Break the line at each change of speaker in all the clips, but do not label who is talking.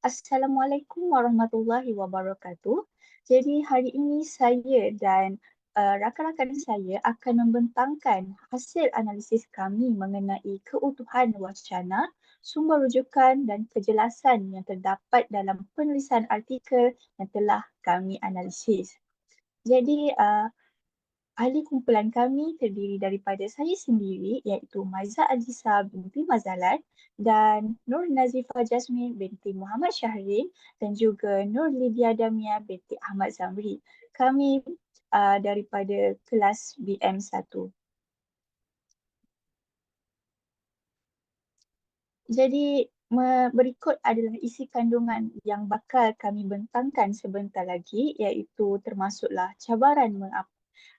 Assalamualaikum warahmatullahi wabarakatuh. Jadi hari ini saya dan rakan-rakan saya akan membentangkan hasil analisis kami mengenai keutuhan wacana, sumber rujukan dan kejelasan yang terdapat dalam penulisan artikel yang telah kami analisis. Jadi ahli kumpulan kami terdiri daripada saya sendiri iaitu Maiza Azisa binti Mazalan dan Nur Nazifah Jasmine binti Muhammad Syahrin dan juga Nur Lydia Damia binti Ahmad Zamri. Kami daripada kelas BM1. Jadi berikut adalah isi kandungan yang bakal kami bentangkan sebentar lagi iaitu termasuklah cabaran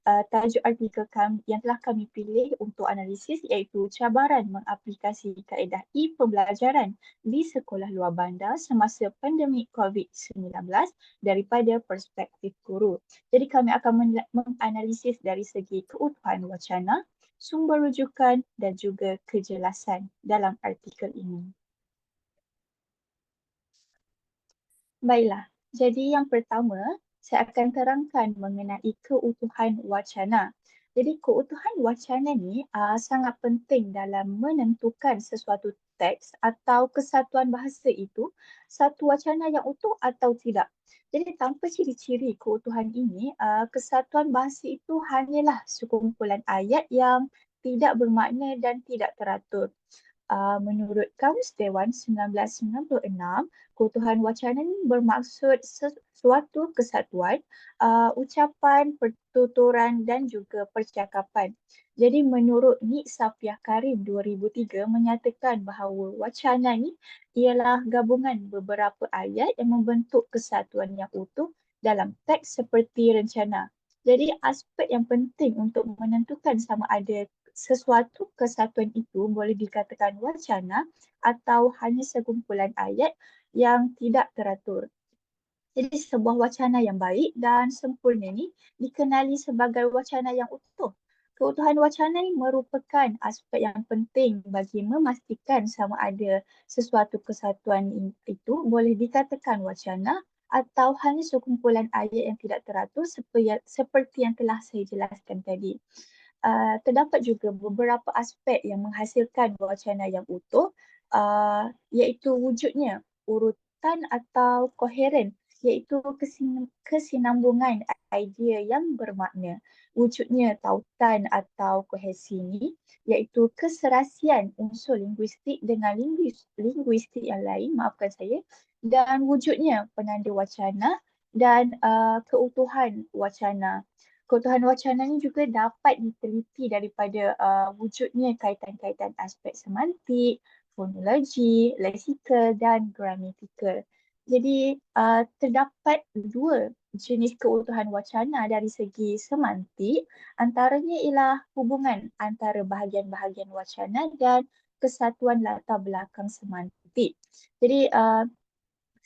tajuk artikel kami yang telah kami pilih untuk analisis iaitu cabaran mengaplikasi kaedah e-pembelajaran di sekolah luar bandar semasa pandemik COVID-19 daripada perspektif guru. Jadi kami akan menganalisis dari segi keutuhan wacana, sumber rujukan dan juga kejelasan dalam artikel ini. Baiklah, jadi yang pertama, saya akan terangkan mengenai keutuhan wacana. Jadi keutuhan wacana ni sangat penting dalam menentukan sesuatu teks atau kesatuan bahasa itu satu wacana yang utuh atau tidak. Jadi tanpa ciri-ciri keutuhan ini, kesatuan bahasa itu hanyalah sekumpulan ayat yang tidak bermakna dan tidak teratur. Menurut Kamus Dewan 1996, keutuhan wacana ini bermaksud sesuatu kesatuan, ucapan, pertuturan dan juga percakapan. Jadi menurut Nik Safiah Karim 2003 menyatakan bahawa wacana ini ialah gabungan beberapa ayat yang membentuk kesatuan yang utuh dalam teks seperti rencana. Jadi aspek yang penting untuk menentukan sama ada sesuatu kesatuan itu boleh dikatakan wacana atau hanya sekumpulan ayat yang tidak teratur. Jadi sebuah wacana yang baik dan sempurna ni dikenali sebagai wacana yang utuh. Keutuhan wacana ini merupakan aspek yang penting bagi memastikan sama ada sesuatu kesatuan itu boleh dikatakan wacana atau hanya sekumpulan ayat yang tidak teratur seperti yang telah saya jelaskan tadi. Terdapat juga beberapa aspek yang menghasilkan wacana yang utuh, iaitu wujudnya urutan atau koheren, iaitu kesinambungan idea yang bermakna. Wujudnya tautan atau kohesi ni, iaitu keserasian unsur linguistik dengan linguistik yang lain, maafkan saya, dan wujudnya penanda wacana dan keutuhan wacana. Keutuhan wacana ini juga dapat diteliti daripada wujudnya kaitan-kaitan aspek semantik, fonologi, leksikal dan gramatikal. Jadi terdapat dua jenis keutuhan wacana dari segi semantik, antaranya ialah hubungan antara bahagian-bahagian wacana dan kesatuan latar belakang semantik. Jadi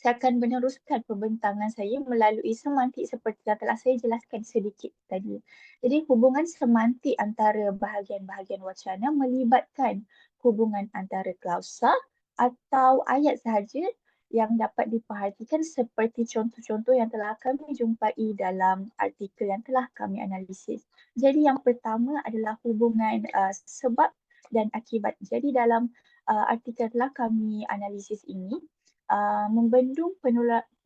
saya akan meneruskan pembentangan saya melalui semantik seperti yang telah saya jelaskan sedikit tadi. Jadi hubungan semantik antara bahagian-bahagian wacana melibatkan hubungan antara klausa atau ayat sahaja yang dapat diperhatikan seperti contoh-contoh yang telah kami jumpai dalam artikel yang telah kami analisis. Jadi yang pertama adalah hubungan sebab dan akibat. Jadi dalam artikel telah kami analisis ini, membendung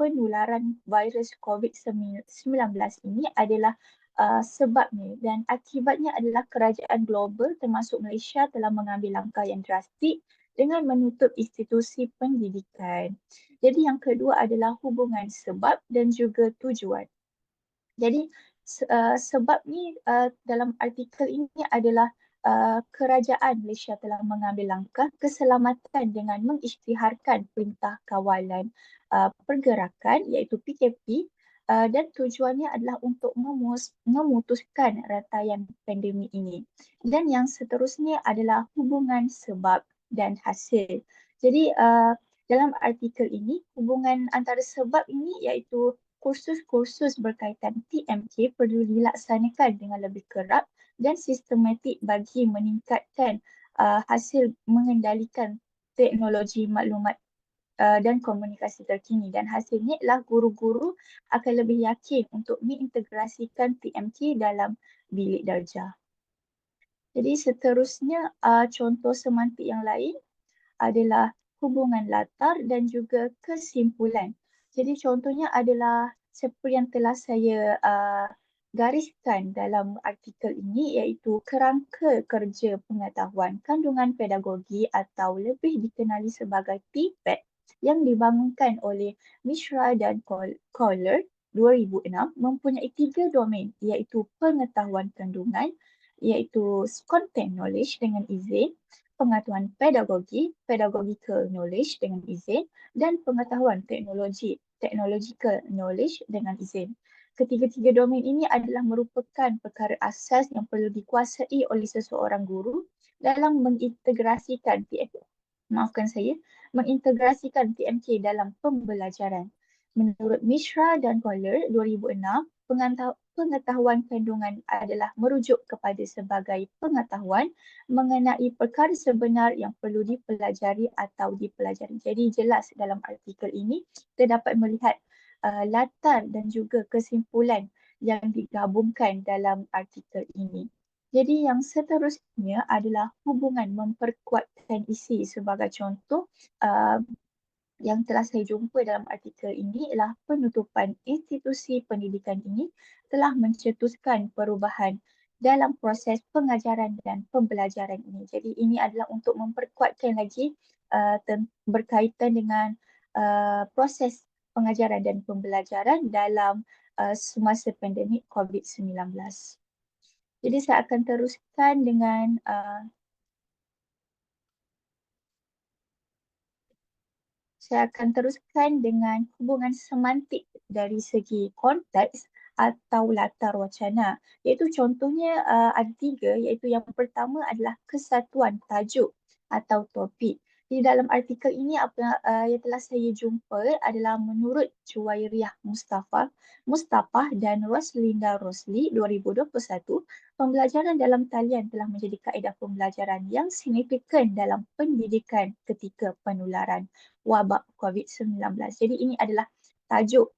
penularan virus COVID-19 ini adalah sebabnya dan akibatnya adalah kerajaan global termasuk Malaysia telah mengambil langkah yang drastik dengan menutup institusi pendidikan. Jadi yang kedua adalah hubungan sebab dan juga tujuan. Jadi sebab ni dalam artikel ini adalah kerajaan Malaysia telah mengambil langkah keselamatan dengan mengisytiharkan Perintah Kawalan Pergerakan iaitu PKP dan tujuannya adalah untuk memutuskan rantaian pandemik ini. Dan yang seterusnya adalah hubungan sebab dan hasil. Jadi dalam artikel ini hubungan antara sebab ini iaitu kursus-kursus berkaitan TMK perlu dilaksanakan dengan lebih kerap dan sistematik bagi meningkatkan hasil mengendalikan teknologi maklumat dan komunikasi terkini, dan hasilnya ialah guru-guru akan lebih yakin untuk mengintegrasikan TMK dalam bilik darjah. Jadi seterusnya contoh semantik yang lain adalah hubungan latar dan juga kesimpulan. Jadi contohnya adalah seperti yang telah saya gariskan dalam artikel ini, iaitu kerangka kerja pengetahuan kandungan pedagogi atau lebih dikenali sebagai TPED yang dibangunkan oleh Mishra dan Kohler 2006 mempunyai 3 domain, iaitu pengetahuan kandungan, iaitu content knowledge dengan izin, pengetahuan pedagogi, pedagogical knowledge dengan izin, dan pengetahuan teknologi, technological knowledge dengan izin. Ketiga-tiga domain ini adalah merupakan perkara asas yang perlu dikuasai oleh seseorang guru dalam mengintegrasikan maafkan saya, mengintegrasikan TMK dalam pembelajaran. Menurut Mishra dan Kohler 2006, pengetahuan kandungan adalah merujuk kepada sebagai pengetahuan mengenai perkara sebenar yang perlu dipelajari atau dipelajari. Jadi jelas dalam artikel ini kita dapat melihat latar dan juga kesimpulan yang digabungkan dalam artikel ini. Jadi yang seterusnya adalah hubungan memperkuatkan isi. Sebagai contoh, yang telah saya jumpa dalam artikel ini ialah penutupan institusi pendidikan ini telah mencetuskan perubahan dalam proses pengajaran dan pembelajaran ini. Jadi ini adalah untuk memperkuatkan lagi berkaitan dengan proses pengajaran dan pembelajaran dalam semasa pandemik COVID-19. Jadi saya akan teruskan dengan hubungan semantik dari segi konteks atau latar wacana. Iaitu contohnya ada 3, iaitu yang pertama adalah kesatuan tajuk atau topik. Di dalam artikel ini apa yang telah saya jumpa adalah menurut Juwairiyah Mustafah dan Roslinda Rosli 2021, pembelajaran dalam talian telah menjadi kaedah pembelajaran yang signifikan dalam pendidikan ketika penularan wabak COVID-19. Jadi ini adalah tajuk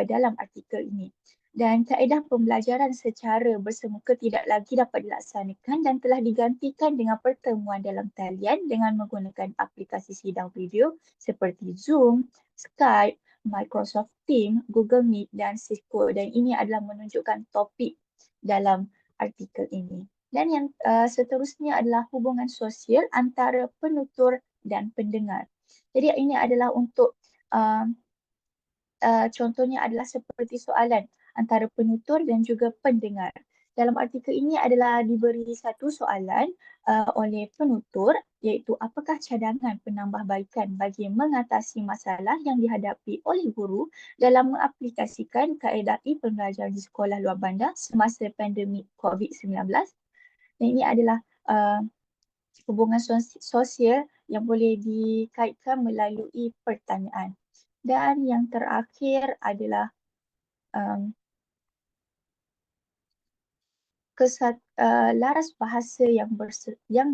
dalam artikel ini. Dan kaedah pembelajaran secara bersemuka tidak lagi dapat dilaksanakan dan telah digantikan dengan pertemuan dalam talian dengan menggunakan aplikasi sidang video seperti Zoom, Skype, Microsoft Teams, Google Meet dan Cisco. Dan ini adalah menunjukkan topik dalam artikel ini. Dan yang seterusnya adalah hubungan sosial antara penutur dan pendengar. Jadi ini adalah untuk contohnya adalah seperti soalan antara penutur dan juga pendengar. Dalam artikel ini adalah diberi satu soalan oleh penutur, iaitu apakah cadangan penambahbaikan bagi mengatasi masalah yang dihadapi oleh guru dalam mengaplikasikan kaedah pembelajaran di sekolah luar bandar semasa pandemik COVID-19. Dan ini adalah hubungan sosial yang boleh dikaitkan melalui pertanyaan. Dan yang terakhir adalah laras bahasa yang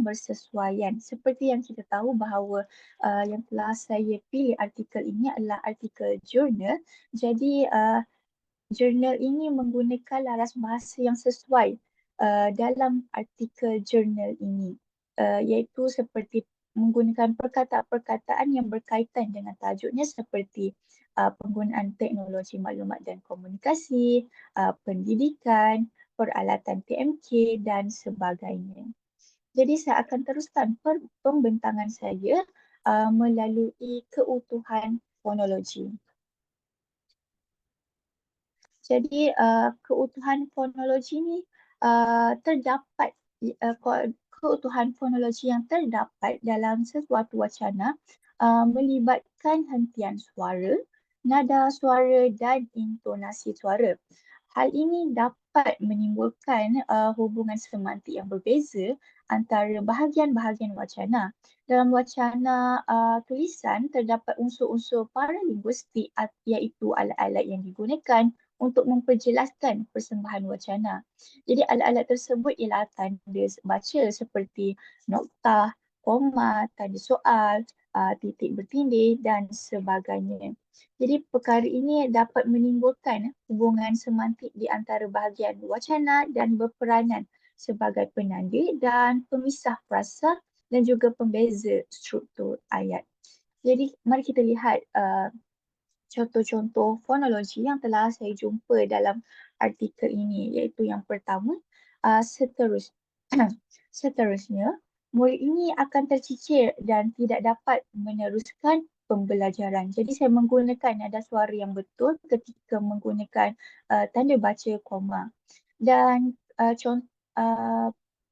bersesuaian. Seperti yang kita tahu bahawa yang telah saya pilih artikel ini adalah artikel jurnal. Jadi jurnal ini menggunakan laras bahasa yang sesuai dalam artikel jurnal ini, iaitu seperti menggunakan perkataan-perkataan yang berkaitan dengan tajuknya seperti penggunaan teknologi maklumat dan komunikasi, pendidikan, peralatan TMK dan sebagainya. Jadi saya akan teruskan pembentangan saya melalui keutuhan fonologi. Jadi keutuhan fonologi ni terdapat keutuhan fonologi yang terdapat dalam sesuatu wacana melibatkan hentian suara, nada suara dan intonasi suara. Hal ini dapat menimbulkan hubungan semantik yang berbeza antara bahagian-bahagian wacana. Dalam wacana tulisan terdapat unsur-unsur paralinguistik iaitu alat-alat yang digunakan untuk memperjelaskan persembahan wacana. Jadi alat-alat tersebut ialah tanda baca seperti noktah, koma, tanda soal, titik bertindih dan sebagainya. Jadi perkara ini dapat menimbulkan hubungan semantik di antara bahagian wacana dan berperanan sebagai penanda dan pemisah frasa dan juga pembeza struktur ayat. Jadi mari kita lihat contoh-contoh fonologi yang telah saya jumpa dalam artikel ini, iaitu yang pertama, seterusnya, murid ini akan tercicir dan tidak dapat meneruskan pembelajaran. Jadi saya menggunakan nada suara yang betul ketika menggunakan tanda baca koma. Dan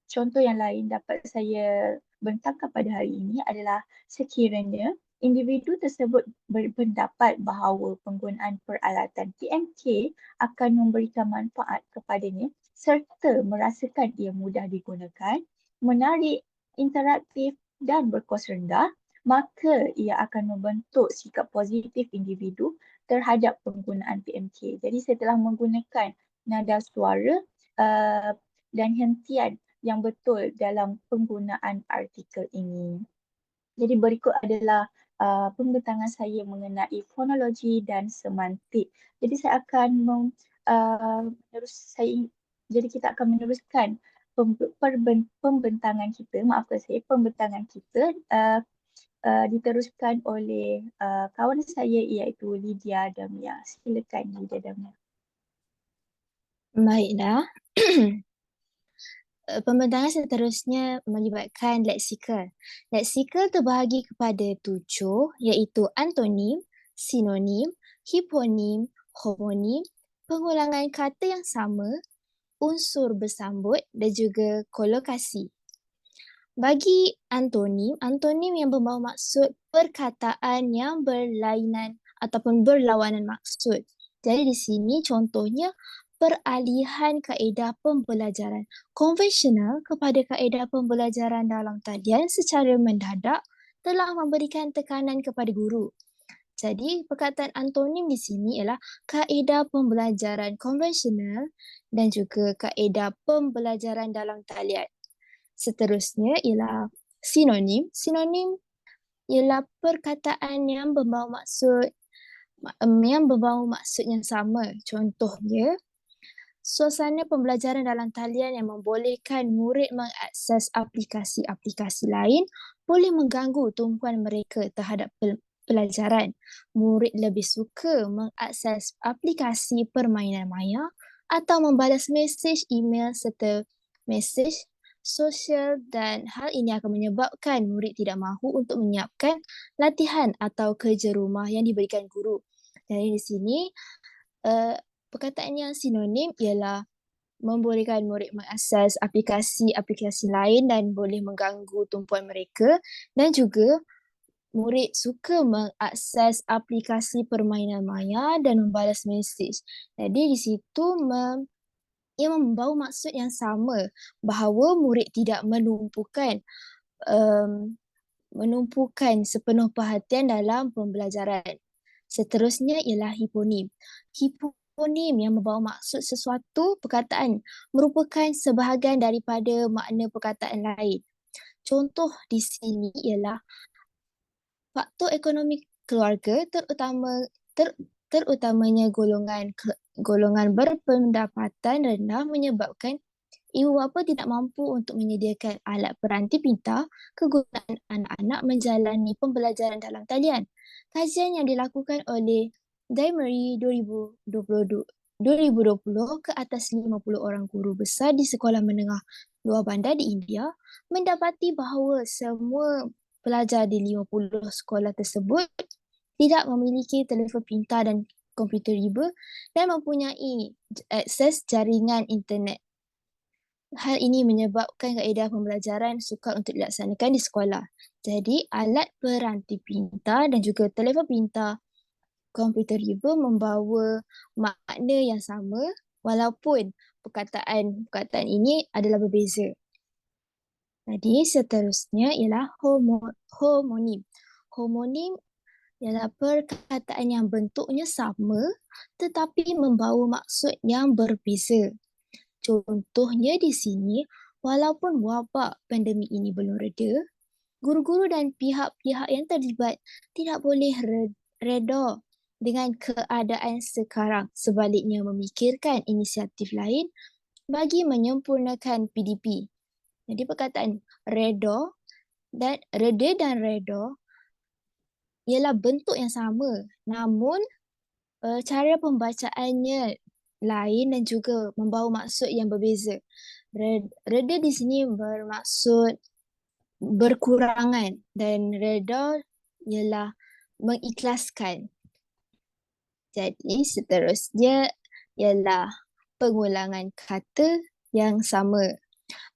contoh yang lain dapat saya bentangkan pada hari ini adalah sekiranya individu tersebut berpendapat bahawa penggunaan peralatan TMK akan memberikan manfaat kepadanya serta merasakan ia mudah digunakan, menarik, interaktif dan berkos rendah, maka ia akan membentuk sikap positif individu terhadap penggunaan TMK. Jadi saya telah menggunakan nada suara dan hentian yang betul dalam penggunaan artikel ini. Jadi berikut adalah pembentangan saya mengenai fonologi dan semantik. Jadi saya akan jadi kita akan meneruskan pembentangan kita, maafkan saya, pembentangan kita diteruskan oleh kawan saya iaitu Lydia Damia. Silakan Lydia Damia.
Baiklah. Pembentangan seterusnya melibatkan leksikal. Leksikal terbahagi kepada 7 iaitu antonim, sinonim, hiponim, homonim, pengulangan kata yang sama, unsur bersambut dan juga kolokasi. Bagi antonim, antonim yang membawa maksud perkataan yang berlainan ataupun berlawanan maksud. Jadi di sini contohnya peralihan kaedah pembelajaran konvensional kepada kaedah pembelajaran dalam talian secara mendadak telah memberikan tekanan kepada guru. Jadi perkataan antonim di sini ialah kaedah pembelajaran konvensional dan juga kaedah pembelajaran dalam talian. Seterusnya ialah sinonim. Sinonim ialah perkataan yang membawa maksud yang sama. Contohnya, suasana pembelajaran dalam talian yang membolehkan murid mengakses aplikasi-aplikasi lain boleh mengganggu tumpuan mereka terhadap pelajaran. Murid lebih suka mengakses aplikasi permainan maya atau membalas mesej email serta mesej sosial dan hal ini akan menyebabkan murid tidak mahu untuk menyiapkan latihan atau kerja rumah yang diberikan guru. Jadi di sini perkataan yang sinonim ialah membolehkan murid mengakses aplikasi-aplikasi lain dan boleh mengganggu tumpuan mereka, dan juga murid suka mengakses aplikasi permainan maya dan membalas mesej. Jadi di situ ia membawa maksud yang sama bahawa murid tidak menumpukan sepenuh perhatian dalam pembelajaran. Seterusnya ialah hiponim. Hiponim yang membawa maksud sesuatu perkataan merupakan sebahagian daripada makna perkataan lain. Contoh di sini ialah faktor ekonomi keluarga terutamanya golongan berpendapatan rendah menyebabkan ibu bapa tidak mampu untuk menyediakan alat peranti pintar kegunaan anak-anak menjalani pembelajaran dalam talian. Kajian yang dilakukan oleh Dimery 2020 ke atas 50 orang guru besar di sekolah menengah luar bandar di India mendapati bahawa semua pelajar di 50 sekolah tersebut tidak memiliki telefon pintar dan komputer riba dan mempunyai akses jaringan internet. Hal ini menyebabkan kaedah pembelajaran sukar untuk dilaksanakan di sekolah. Jadi, alat peranti pintar dan juga telefon pintar, komputer riba membawa makna yang sama walaupun perkataan ini adalah berbeza. Jadi, seterusnya ialah homonim. Homonim ialah perkataan yang bentuknya sama tetapi membawa maksud yang berbeza. Contohnya di sini, walaupun wabak pandemik ini belum reda, Guru-guru dan pihak-pihak yang terlibat tidak boleh reda dengan keadaan sekarang. Sebaliknya memikirkan inisiatif lain bagi menyempurnakan PDP. Jadi perkataan reda dan reda ialah bentuk yang sama, namun cara pembacaannya lain dan juga membawa maksud yang berbeza. Reda di sini bermaksud berkurangan dan reda ialah mengikhlaskan. Jadi seterusnya ialah pengulangan kata yang sama.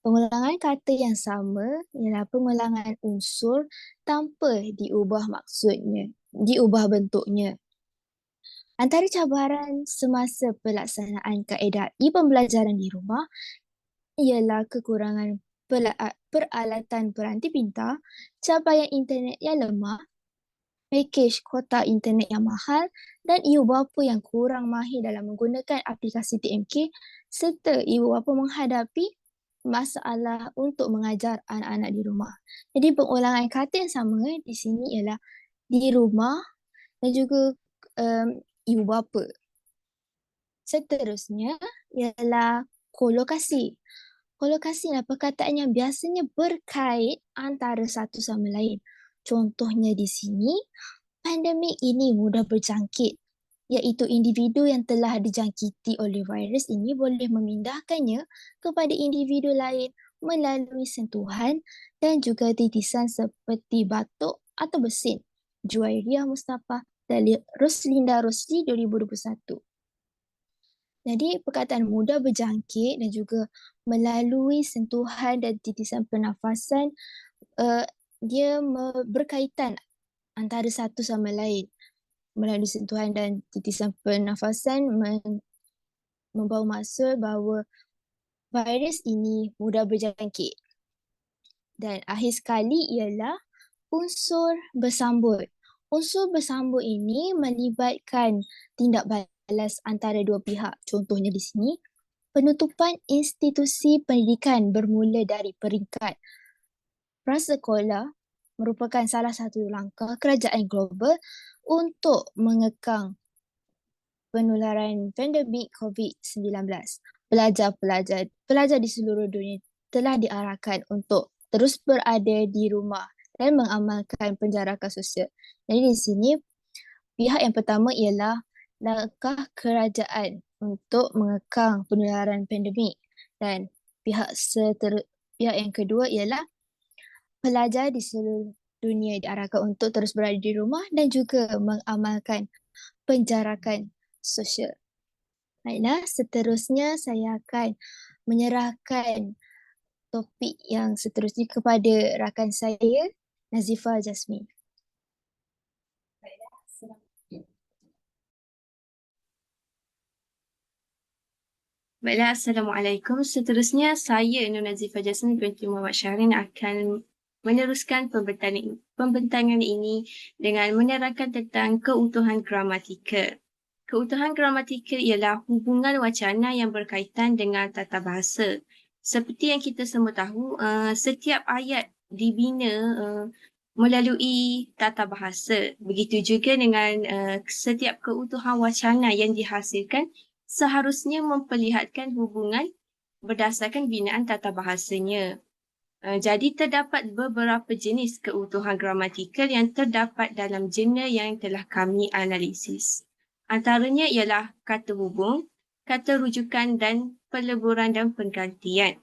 Pengulangan kata yang sama ialah pengulangan unsur tanpa diubah maksudnya, diubah bentuknya. Antara cabaran semasa pelaksanaan kaedah e-pembelajaran di rumah ialah kekurangan peralatan peranti pintar, capaian internet yang lemah, pakej kuota internet yang mahal dan ibu bapa yang kurang mahir dalam menggunakan aplikasi TMK serta ibu bapa menghadapi masalah untuk mengajar anak-anak di rumah. Jadi pengulangan kata yang sama di sini ialah di rumah dan juga ibu bapa. Seterusnya ialah kolokasi. Kolokasi adalah perkataan yang biasanya berkait antara satu sama lain. Contohnya di sini, pandemik ini mudah berjangkit, iaitu individu yang telah dijangkiti oleh virus ini boleh memindahkannya kepada individu lain melalui sentuhan dan juga titisan seperti batuk atau bersin. Juwairiyah Mustafa dari Roslinda Rosli 2021. Jadi perkataan mudah berjangkit dan juga melalui sentuhan dan titisan pernafasan dia berkaitan antara satu sama lain. Melalui sentuhan dan titisan pernafasan membawa maksud bahawa virus ini mudah berjangkit. Dan akhir sekali ialah unsur bersambut. Unsur bersambut ini melibatkan tindak balas antara dua pihak. Contohnya di sini, penutupan institusi pendidikan bermula dari peringkat prasekolah merupakan salah satu langkah kerajaan global untuk mengekang penularan pandemik COVID-19. Pelajar di seluruh dunia telah diarahkan untuk terus berada di rumah dan mengamalkan penjarakan sosial. Jadi di sini pihak yang pertama ialah langkah kerajaan untuk mengekang penularan pandemik dan pihak yang kedua ialah pelajar di seluruh dunia diarahkan untuk terus berada di rumah dan juga mengamalkan penjarakan sosial. Baiklah, seterusnya saya akan menyerahkan topik yang seterusnya kepada rakan saya, Nazifah Jasmine.
Baiklah, Assalamualaikum. Seterusnya, saya Nur Nazifah Jasmine binti Muhammad Syahrin akan meneruskan pembentangan ini dengan menerangkan tentang keutuhan gramatikal. Keutuhan gramatikal ialah hubungan wacana yang berkaitan dengan tata bahasa. Seperti yang kita semua tahu, setiap ayat dibina melalui tata bahasa. Begitu juga dengan setiap keutuhan wacana yang dihasilkan seharusnya memperlihatkan hubungan berdasarkan binaan tata bahasanya. Jadi terdapat beberapa jenis keutuhan gramatikal yang terdapat dalam jurnal yang telah kami analisis. Antaranya ialah kata hubung, kata rujukan dan peleburan dan penggantian.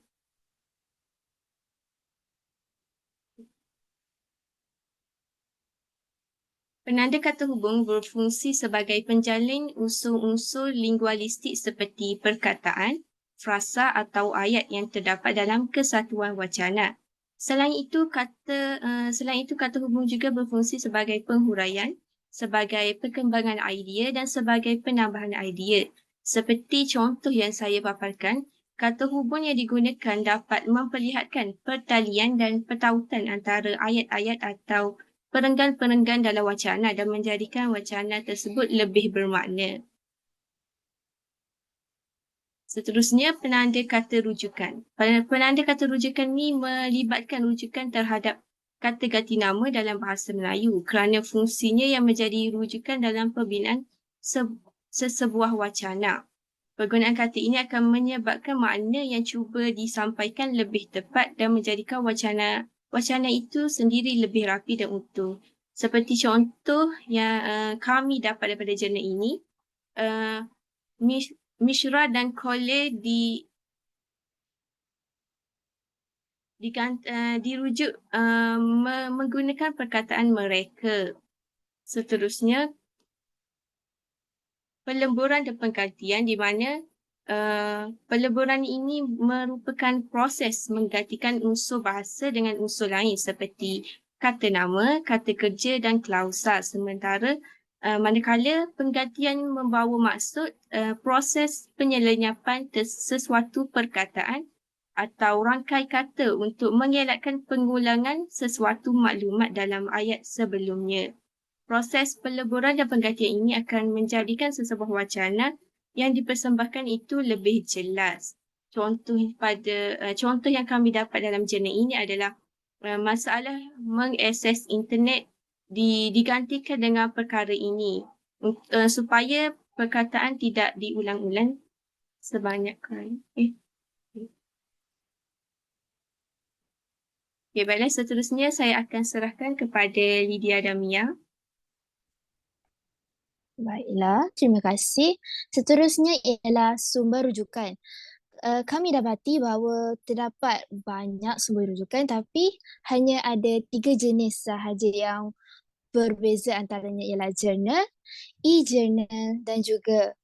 Penanda kata hubung berfungsi sebagai penjalin unsur-unsur lingualistik seperti perkataan, frasa atau ayat yang terdapat dalam kesatuan wacana. Selain itu, kata hubung juga berfungsi sebagai penghuraian, sebagai perkembangan idea dan sebagai penambahan idea. Seperti contoh yang saya paparkan, kata hubung yang digunakan dapat memperlihatkan pertalian dan pertautan antara ayat-ayat atau perenggan-perenggan dalam wacana dan menjadikan wacana tersebut lebih bermakna. Seterusnya, penanda kata rujukan. Penanda kata rujukan ini melibatkan rujukan terhadap kata ganti nama dalam bahasa Melayu kerana fungsinya yang menjadi rujukan dalam pembinaan sesebuah wacana. Penggunaan kata ini akan menyebabkan makna yang cuba disampaikan lebih tepat dan menjadikan wacana itu sendiri lebih rapi dan utuh. Seperti contoh yang kami dapat daripada jurnal ini, Mishra dan Kole dirujuk menggunakan perkataan mereka. Seterusnya, pelemburan dan penggantian di mana pelemburan ini merupakan proses menggantikan unsur bahasa dengan unsur lain seperti kata nama, kata kerja dan klausa. Sementara manakala penggantian membawa maksud proses penyelenyapan sesuatu perkataan atau rangkai kata untuk mengelakkan pengulangan sesuatu maklumat dalam ayat sebelumnya. Proses peleburan dan penggantian ini akan menjadikan sesebuah wacana yang dipersembahkan itu lebih jelas. Contoh yang kami dapat dalam jurnal ini adalah masalah mengakses internet digantikan dengan perkara ini supaya perkataan tidak diulang-ulang sebanyak kali. Okay, baiklah, seterusnya saya akan serahkan kepada Lydia dan Mia.
Baiklah, terima kasih. Seterusnya ialah sumber rujukan. Kami dapati bahawa terdapat banyak sumber rujukan tapi hanya ada 3 jenis sahaja yang berbeza, antaranya ialah jurnal, e-jurnal dan juga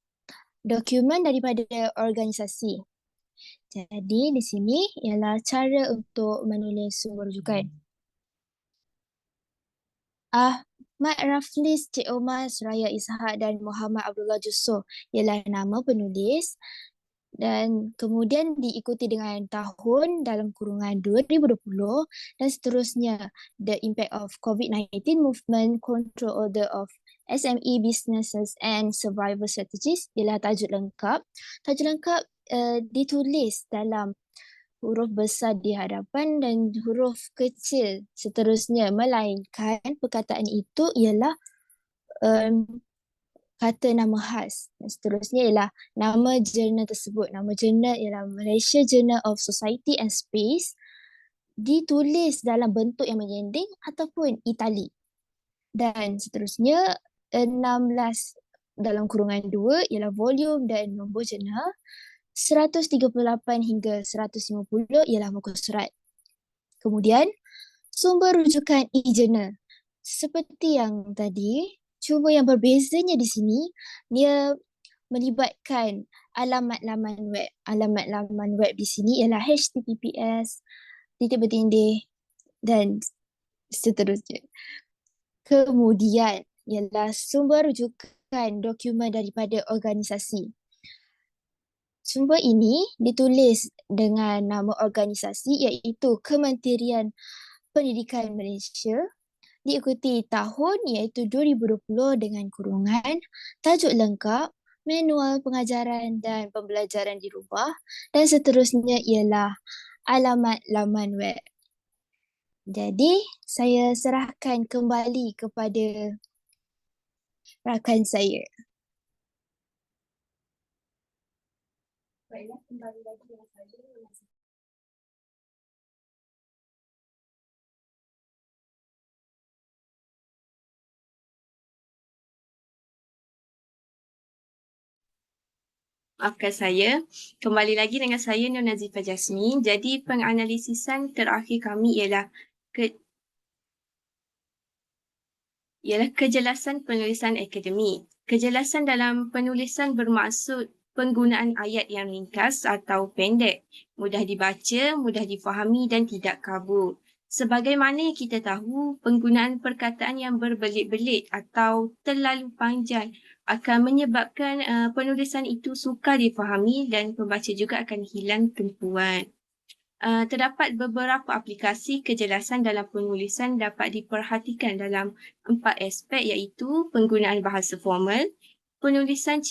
dokumen daripada organisasi. Jadi di sini ialah cara untuk menulis sumber rujukan. Ahmad Raflis, Cik Omar, Suraya Ishak dan Muhammad Abdullah Jusoh ialah nama penulis dan kemudian diikuti dengan tahun dalam kurungan 2020 dan seterusnya The Impact of COVID-19 Movement, Control Order of SME Businesses and Survival Strategies ialah tajuk lengkap. Tajuk lengkap ditulis dalam huruf besar di hadapan dan huruf kecil seterusnya, melainkan perkataan itu ialah kata nama khas. Dan seterusnya ialah nama jurnal tersebut. Nama jurnal ialah Malaysia Journal of Society and Space, ditulis dalam bentuk yang menyending ataupun italik. Dan seterusnya 16 dalam kurungan 2 ialah volume dan nombor jurnal. 138 hingga 150 ialah muka surat. Kemudian, sumber rujukan e-journal. Seperti yang tadi, cuma yang berbezanya di sini, dia melibatkan alamat laman web. Alamat laman web di sini ialah https dan seterusnya. Kemudian, ialah sumber rujukan dokumen daripada organisasi. Sumber ini ditulis dengan nama organisasi iaitu Kementerian Pendidikan Malaysia, diikuti tahun iaitu 2020 dengan kurungan, tajuk lengkap, manual pengajaran dan pembelajaran di rumah dan seterusnya ialah alamat laman web. Jadi, saya serahkan kembali kepada rakan saya.
Baiklah, kembali lagi dengan saya. Maafkan saya. Kembali lagi dengan saya Nur Nazifah Jasmine. Jadi penganalisisan terakhir kami ialah kejelasan penulisan akademik. Kejelasan dalam penulisan bermaksud penggunaan ayat yang ringkas atau pendek, mudah dibaca, mudah difahami dan tidak kabur. Sebagaimana yang kita tahu, penggunaan perkataan yang berbelit-belit atau terlalu panjang akan menyebabkan penulisan itu sukar difahami dan pembaca juga akan hilang tumpuan. Terdapat beberapa aplikasi kejelasan dalam penulisan dapat diperhatikan dalam 4 aspek iaitu penggunaan bahasa formal, penulisan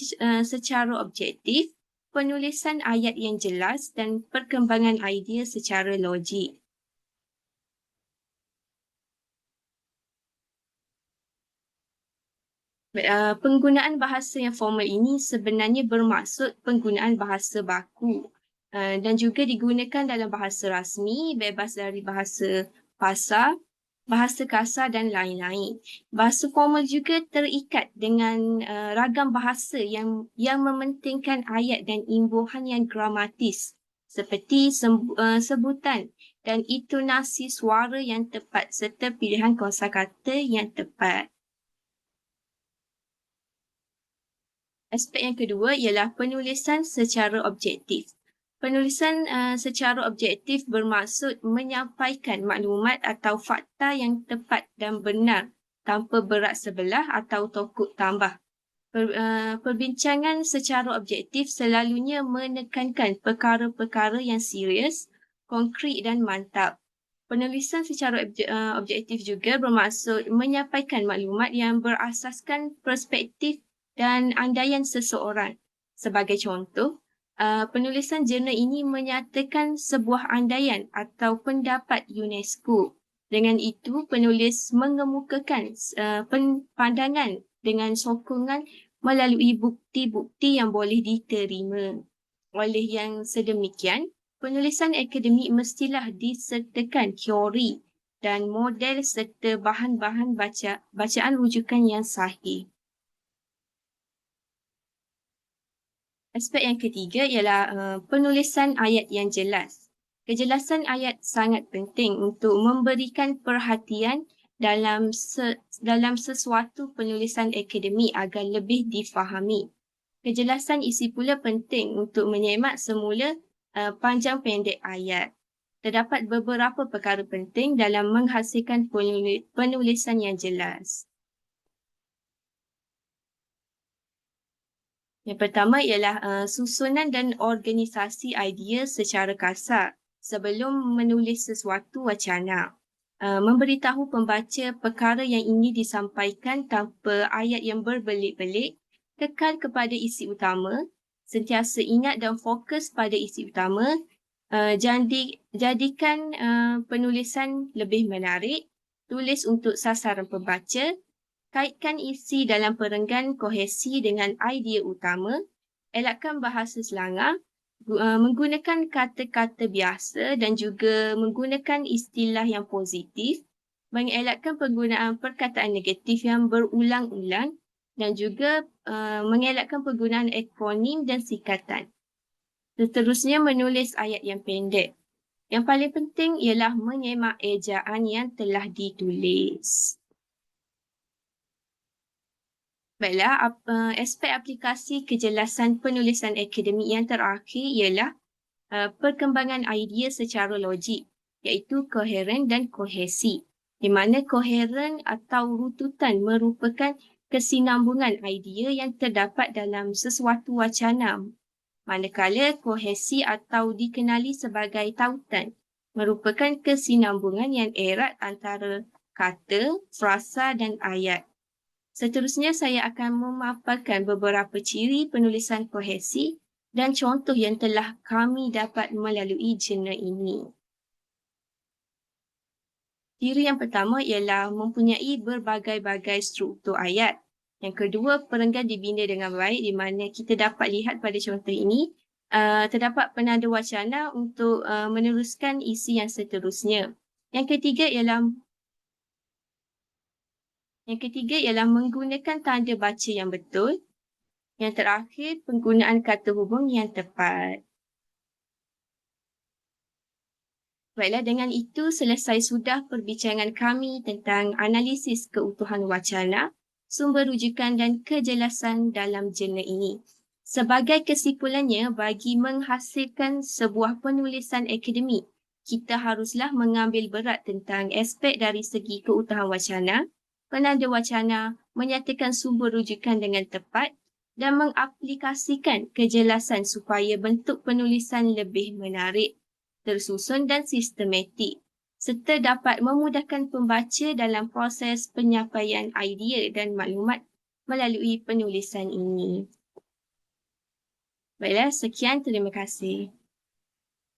secara objektif, penulisan ayat yang jelas dan perkembangan idea secara logik. Penggunaan bahasa yang formal ini sebenarnya bermaksud penggunaan bahasa baku dan juga digunakan dalam bahasa rasmi, bebas dari bahasa pasar, bahasa kasar dan lain-lain. Bahasa formal juga terikat dengan ragam bahasa yang mementingkan ayat dan imbuhan yang gramatis seperti sebutan dan intonasi suara yang tepat serta pilihan kosakata yang tepat. Aspek yang kedua ialah penulisan secara objektif. Penulisan secara objektif bermaksud menyampaikan maklumat atau fakta yang tepat dan benar tanpa berat sebelah atau tokok tambah. Perbincangan secara objektif selalunya menekankan perkara-perkara yang serius, konkret dan mantap. Penulisan secara objektif juga bermaksud menyampaikan maklumat yang berasaskan perspektif dan andaian seseorang. Sebagai contoh, penulisan jurnal ini menyatakan sebuah andaian atau pendapat UNESCO. Dengan itu, penulis mengemukakan pandangan dengan sokongan melalui bukti-bukti yang boleh diterima. Oleh yang sedemikian, penulisan akademik mestilah disertakan teori dan model serta bahan-bahan bacaan rujukan yang sahih. Aspek yang ketiga ialah penulisan ayat yang jelas. Kejelasan ayat sangat penting untuk memberikan perhatian dalam sesuatu penulisan akademik agar lebih difahami. Kejelasan isi pula penting untuk menyemak semula panjang pendek ayat. Terdapat beberapa perkara penting dalam menghasilkan penulisan yang jelas. Yang pertama ialah susunan dan organisasi idea secara kasar sebelum menulis sesuatu wacana. Memberitahu pembaca perkara yang ingin disampaikan tanpa ayat yang berbelit-belit, kekal kepada isi utama, sentiasa ingat dan fokus pada isi utama, jadikan penulisan lebih menarik, tulis untuk sasaran pembaca, kaitkan isi dalam perenggan kohesi dengan idea utama, elakkan bahasa selangar, menggunakan kata-kata biasa dan juga menggunakan istilah yang positif, mengelakkan penggunaan perkataan negatif yang berulang-ulang dan juga mengelakkan penggunaan akronim dan singkatan. Seterusnya, menulis ayat yang pendek. Yang paling penting ialah menyemak ejaan yang telah ditulis. Baiklah, aspek aplikasi kejelasan penulisan akademik yang terakhir ialah perkembangan idea secara logik, iaitu koheren dan kohesi. Di mana koheren atau rututan merupakan kesinambungan idea yang terdapat dalam sesuatu wacana. Manakala kohesi atau dikenali sebagai tautan merupakan kesinambungan yang erat antara kata, frasa dan ayat. Seterusnya, saya akan memaparkan beberapa ciri penulisan kohesi dan contoh yang telah kami dapat melalui jurnal ini. Ciri yang pertama ialah mempunyai berbagai-bagai struktur ayat. Yang kedua, perenggan dibina dengan baik di mana kita dapat lihat pada contoh ini, terdapat penanda wacana untuk meneruskan isi yang seterusnya. Yang ketiga ialah menggunakan tanda baca yang betul. Yang terakhir, penggunaan kata hubung yang tepat. Baiklah, dengan itu selesai sudah perbincangan kami tentang analisis keutuhan wacana, sumber rujukan dan kejelasan dalam jurnal ini. Sebagai kesimpulannya, bagi menghasilkan sebuah penulisan akademik, kita haruslah mengambil berat tentang aspek dari segi keutuhan wacana, penanda wacana, menyatakan sumber rujukan dengan tepat, dan mengaplikasikan kejelasan supaya bentuk penulisan lebih menarik, tersusun dan sistematik, serta dapat memudahkan pembaca dalam proses penyampaian idea dan maklumat melalui penulisan ini. Baiklah, sekian, terima kasih.